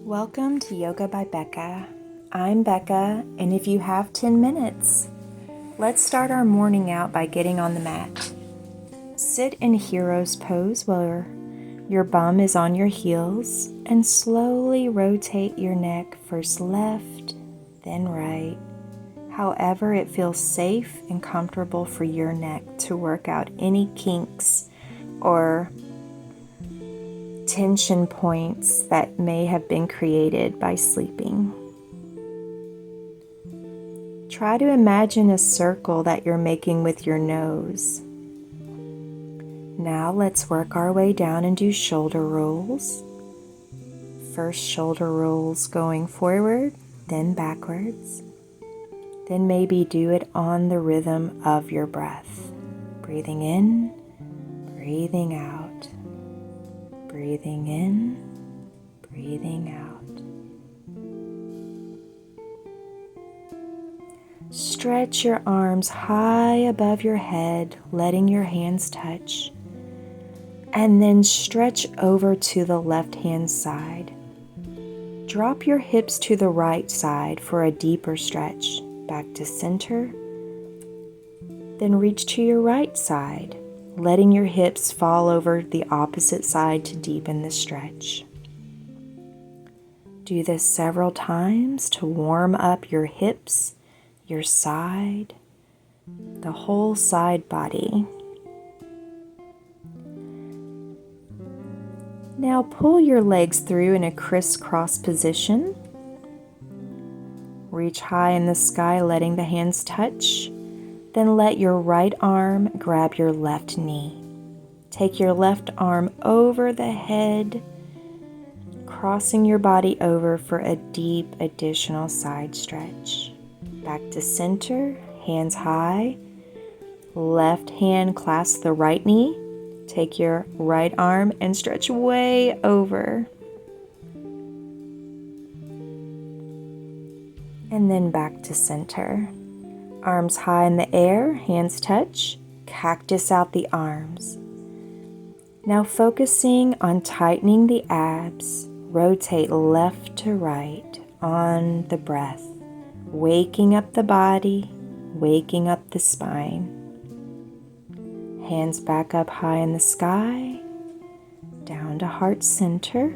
Welcome to Yoga by Beka. I'm Beka, and if you have 10 minutes, let's start our morning out by getting on the mat. Sit in hero's pose where your bum is on your heels and slowly rotate your neck first left, then right. However, it feels safe and comfortable for your neck to work out any kinks or tension points that may have been created by sleeping. Try to imagine a circle that you're making with your nose. Now let's work our way down and do shoulder rolls. First shoulder rolls going forward, then backwards. Then maybe do it on the rhythm of your breath. Breathing in, breathing out. Breathing in, breathing out. Stretch your arms high above your head, letting your hands touch. And then stretch over to the left-hand side. Drop your hips to the right side for a deeper stretch. Back to center. Then reach to your right side, letting your hips fall over the opposite side to deepen the stretch. Do this several times to warm up your hips, your side, the whole side body. Now pull your legs through in a crisscross position. Reach high in the sky, letting the hands touch. Then let your right arm grab your left knee. Take your left arm over the head, crossing your body over for a deep additional side stretch. Back to center, hands high. Left hand clasp the right knee. Take your right arm and stretch way over. And then back to center. Arms high in the air, hands touch, cactus out the arms. Now focusing on tightening the abs, rotate left to right on the breath, waking up the body, waking up the spine. Hands back up high in the sky, down to heart center.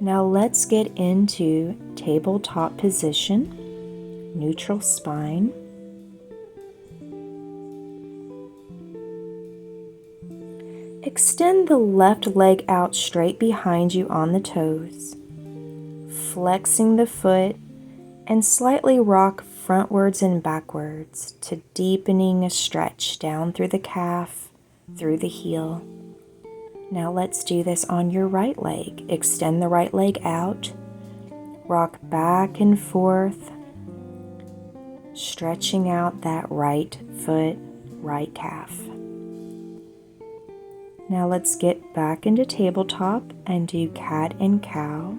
Now let's get into tabletop position, neutral spine. Extend the left leg out straight behind you on the toes, flexing the foot and slightly rock frontwards and backwards to deepening a stretch down through the calf, through the heel. Now let's do this on your right leg. Extend the right leg out, rock back and forth, stretching out that right foot, right calf. Now let's get back into tabletop and do cat and cow.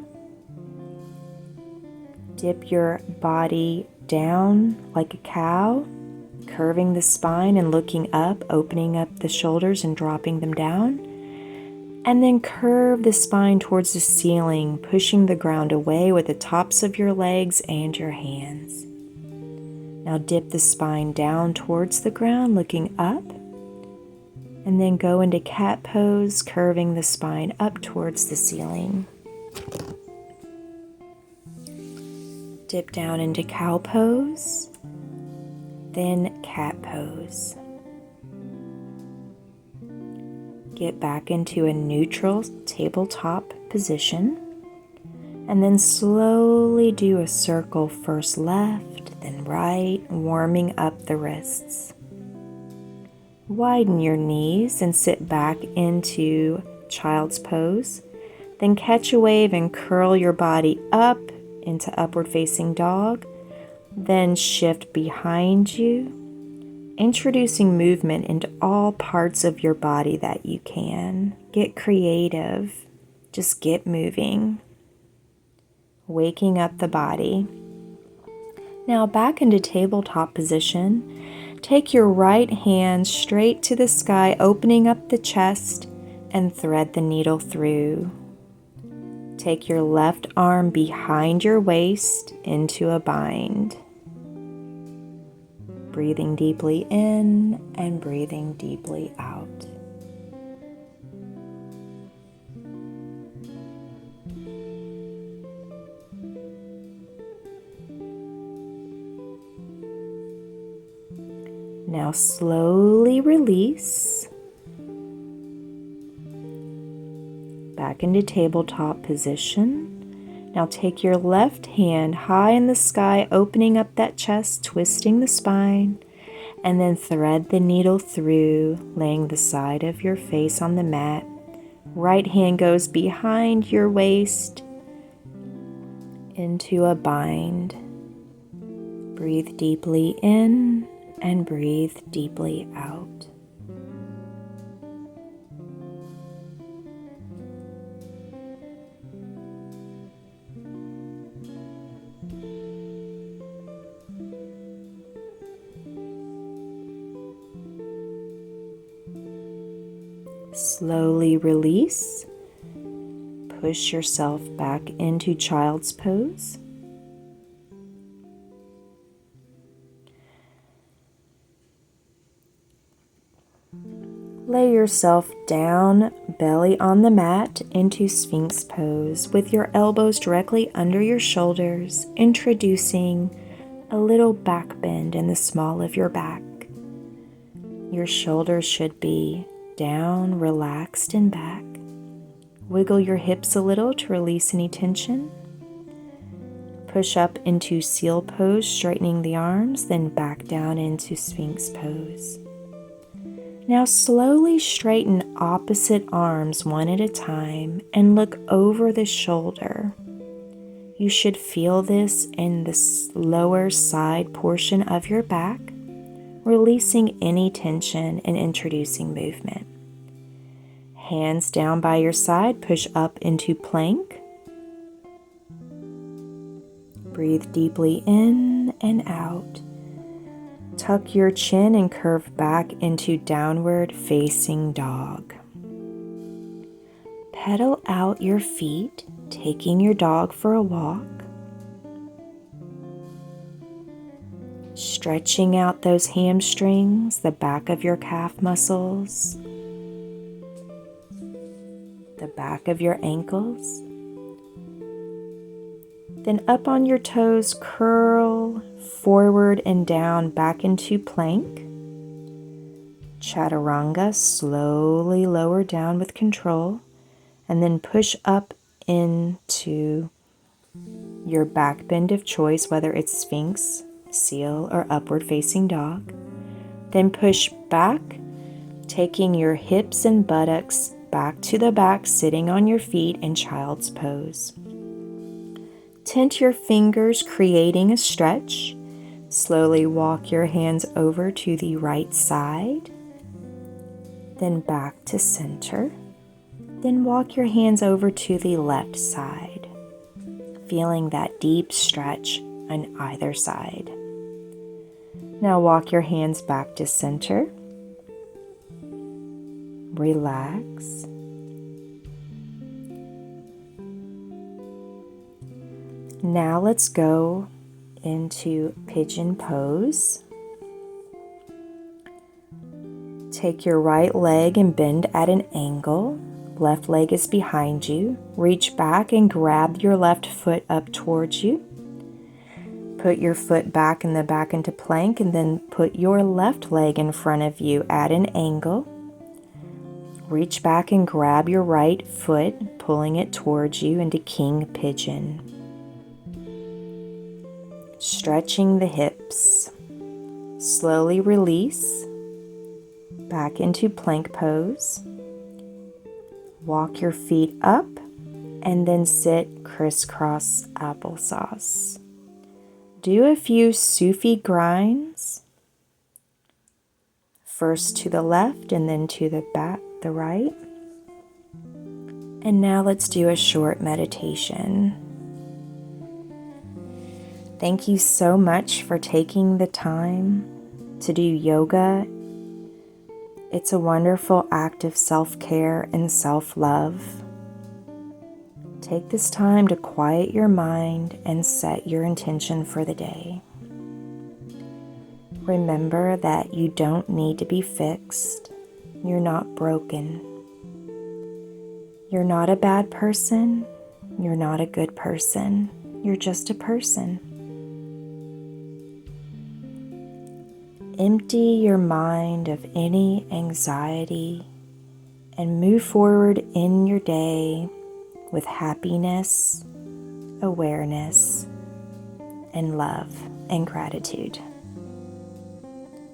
Dip your body down like a cow, curving the spine and looking up, opening up the shoulders and dropping them down. And then curve the spine towards the ceiling, pushing the ground away with the tops of your legs and your hands. Now dip the spine down towards the ground, looking up. And then go into cat pose, curving the spine up towards the ceiling. Dip down into cow pose, then cat pose. Get back into a neutral tabletop position, and then slowly do a circle, first left, then right, warming up the wrists. Widen your knees and sit back into child's pose. Then catch a wave and curl your body up into upward facing dog. Then shift behind you, introducing movement into all parts of your body that you can. Get creative. Just get moving. Waking up the body. Now back into tabletop position. Take your right hand straight to the sky, opening up the chest and thread the needle through. Take your left arm behind your waist into a bind. Breathing deeply in and breathing deeply out. Now slowly release. Back into tabletop position. Now take your left hand high in the sky, opening up that chest, twisting the spine, and then thread the needle through, laying the side of your face on the mat. Right hand goes behind your waist into a bind. Breathe deeply in and breathe deeply out. Slowly release. Push yourself back into child's pose. Lay yourself down, belly on the mat, into Sphinx pose with your elbows directly under your shoulders, introducing a little back bend in the small of your back. Your shoulders should be down, relaxed, and back. Wiggle your hips a little to release any tension. Push up into seal pose, straightening the arms, then back down into Sphinx pose. Now slowly straighten opposite arms one at a time and look over the shoulder. You should feel this in the lower side portion of your back, releasing any tension and introducing movement. Hands down by your side, push up into plank. Breathe deeply in and out. Tuck your chin and curve back into downward facing dog. Pedal out your feet, taking your dog for a walk. Stretching out those hamstrings, the back of your calf muscles, the back of your ankles. Then up on your toes, curl forward and down back into plank. Chaturanga, slowly lower down with control, and then push up into your back bend of choice, whether it's Sphinx, Seal, or upward facing dog. Then push back, taking your hips and buttocks back to the back, sitting on your feet in child's pose. Tint your fingers, creating a stretch. Slowly walk your hands over to the right side, then back to center. Then walk your hands over to the left side, feeling that deep stretch on either side. Now walk your hands back to center. Relax. Now let's go into pigeon pose. Take your right leg and bend at an angle. Left leg is behind you. Reach back and grab your left foot up towards you. Put your foot back in the back into plank, and then put your left leg in front of you at an angle. Reach back and grab your right foot, pulling it towards you into king pigeon. Stretching the hips. Slowly release. Back into plank pose. Walk your feet up and then sit crisscross applesauce. Do a few Sufi grinds. First to the left and then to the right. And now let's do a short meditation. Thank you so much for taking the time to do yoga. It's a wonderful act of self-care and self-love. Take this time to quiet your mind and set your intention for the day. Remember that you don't need to be fixed. You're not broken. You're not a bad person. You're not a good person. You're just a person. Empty your mind of any anxiety and move forward in your day with happiness, awareness, and love and gratitude.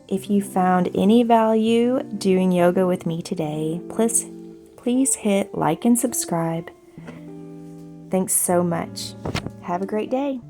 If you found any value doing yoga with me today, please hit like and subscribe. Thanks so much. Have a great day.